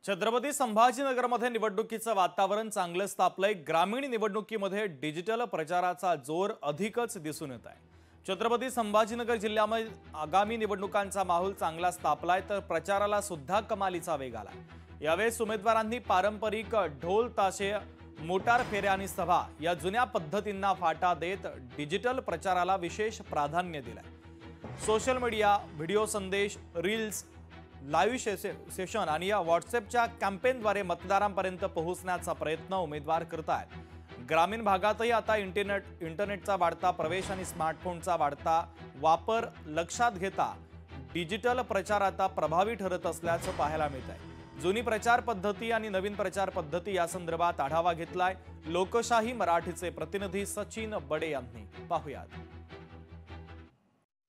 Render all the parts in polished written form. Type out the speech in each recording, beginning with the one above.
छत्रपती संभाजीनगरमध्ये निवडणुकीचं वातावरण चांगलंच तापलंय। ग्रामीण निवडणुकीमध्ये डिजिटल प्रचाराचा जोर अधिकच दिसून येत आहे। छत्रपती संभाजीनगर जिल्ह्यामध्ये आगामी निवडणुकांचा माहोल चांगलाच तापलाय, तर प्रचाराला सुद्धा कमालीचा वेग आलाय। यावेळेस उमेदवारांनी पारंपरिक ढोल ताशे, मोटार फेऱ्या आणि सभा या जुन्या पद्धतींना फाटा देत डिजिटल प्रचाराला विशेष प्राधान्य दिलंय। सोशल मीडिया, व्हिडिओ संदेश, रील्स, लाईव्ह सेशन आणि या व्हॉट्सअपच्या कॅम्पेनद्वारे मतदारांपर्यंत पोहोचण्याचा प्रयत्न उमेदवार करत आहेत। ग्रामीण भागातही आता इंटरनेटचा वाढता प्रवेश आणि स्मार्टफोनचा वाढता वापर लक्षात घेता डिजिटल प्रचार आता प्रभावी ठरत असल्याचं पाहायला मिळत आहे। जुनी प्रचार पद्धती आणि नवीन प्रचार पद्धती या संदर्भात आढावा घेतलाय लोकशाही मराठीचे प्रतिनिधी सचिन बडे यांनी। पाहूयात।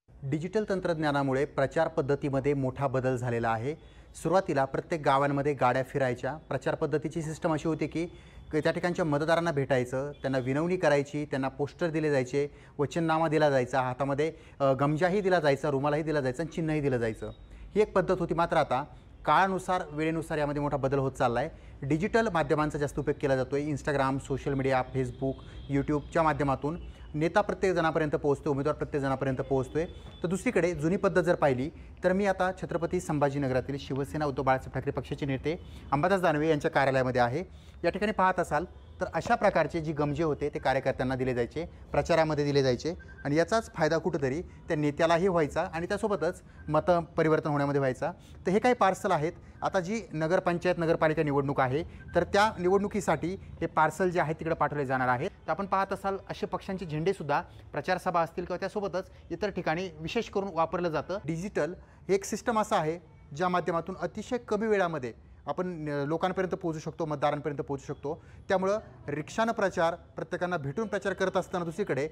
डिजिटल तंत्रज्ञानामुळे प्रचार पद्धतीमध्ये मोठा बदल झालेला आहे। सुरुवातीला प्रत्येक गावांमध्ये गाड्या फिरायच्या। प्रचार पद्धतीची सिस्टम अशी होती की त्या ठिकाणच्या मतदारांना भेटायचं, त्यांना विनवणी करायची, त्यांना पोस्टर दिले जायचे, वचननामा दिला जायचा, हातामध्ये गमजाही दिला जायचा, रुमालाही दिला जायचा आणि चिन्हही दिलं जायचं। ही एक पद्धत होती। मात्र आता काळानुसार वेळेनुसार यामध्ये मोठा बदल होत चालला आहे। डिजिटल माध्यमांचा जास्त उपयोग केला जातोय। इंस्टाग्राम, सोशल मीडिया, फेसबुक, यूट्यूबच्या माध्यमातून नेता प्रत्येक जणापर्यंत पोहोचतो, उमेदवार प्रत्येक जणापर्यंत पोहोचतोय। तर दुसरीकडे जुनी पद्धत जर पाहिली तर मी आता छत्रपती संभाजीनगरातील शिवसेना उद्धव बाळासाहेब ठाकरे पक्षाचे नेते अंबादास दानवे यांच्या कार्यालयामध्ये आहे। या ठिकाणी पाहत असाल तर अशा प्रकारचे जी गमजे होते ते कार्यकर्त्यांना दिले जायचे, प्रचारामध्ये दिले जायचे आणि याचाच फायदा कुठेतरी त्या नेत्यालाही व्हायचा आणि त्यासोबतच मत परिवर्तन होण्यामध्ये व्हायचा। तर हे काही पार्सल आहेत। आता जी नगरपंचायत नगरपालिका निवडणूक आहे तर त्या निवडणुकीसाठी हे पार्सल जे आहे तिकडे पाठवले जाणार आहेत। तर आपण पाहत असाल असे पक्षांचे झेंडे सुद्धा प्रचार सभा असतील किंवा त्यासोबतच इतर ठिकाणी विशेष करून वापरलं जातं। डिजिटल हे एक सिस्टम असं आहे ज्या माध्यमातून अतिशय कमी वेळामध्ये आपण लोकांपर्यंत पोहोचू शकतो, मतदारांपर्यंत पोहोचू शकतो। त्यामुळं रिक्षानं प्रचार, प्रत्येकांना भेटून प्रचार करत असताना दुसरीकडे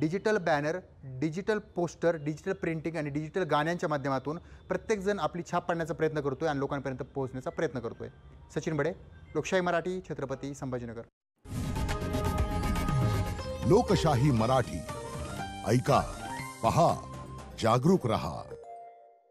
digital banner, digital poster, digital printing आणि डिजिटल गाण्यांच्या माध्यमातून प्रत्येकजण आपली छाप पाडण्याचा प्रयत्न करतोय आणि लोकांपर्यंत पोहोचण्याचा प्रयत्न करतोय। सचिन बडे, लोकशाही मराठी, छत्रपती संभाजीनगर। लोकशाही मराठी, ऐका, पहा, जागरूक रहा।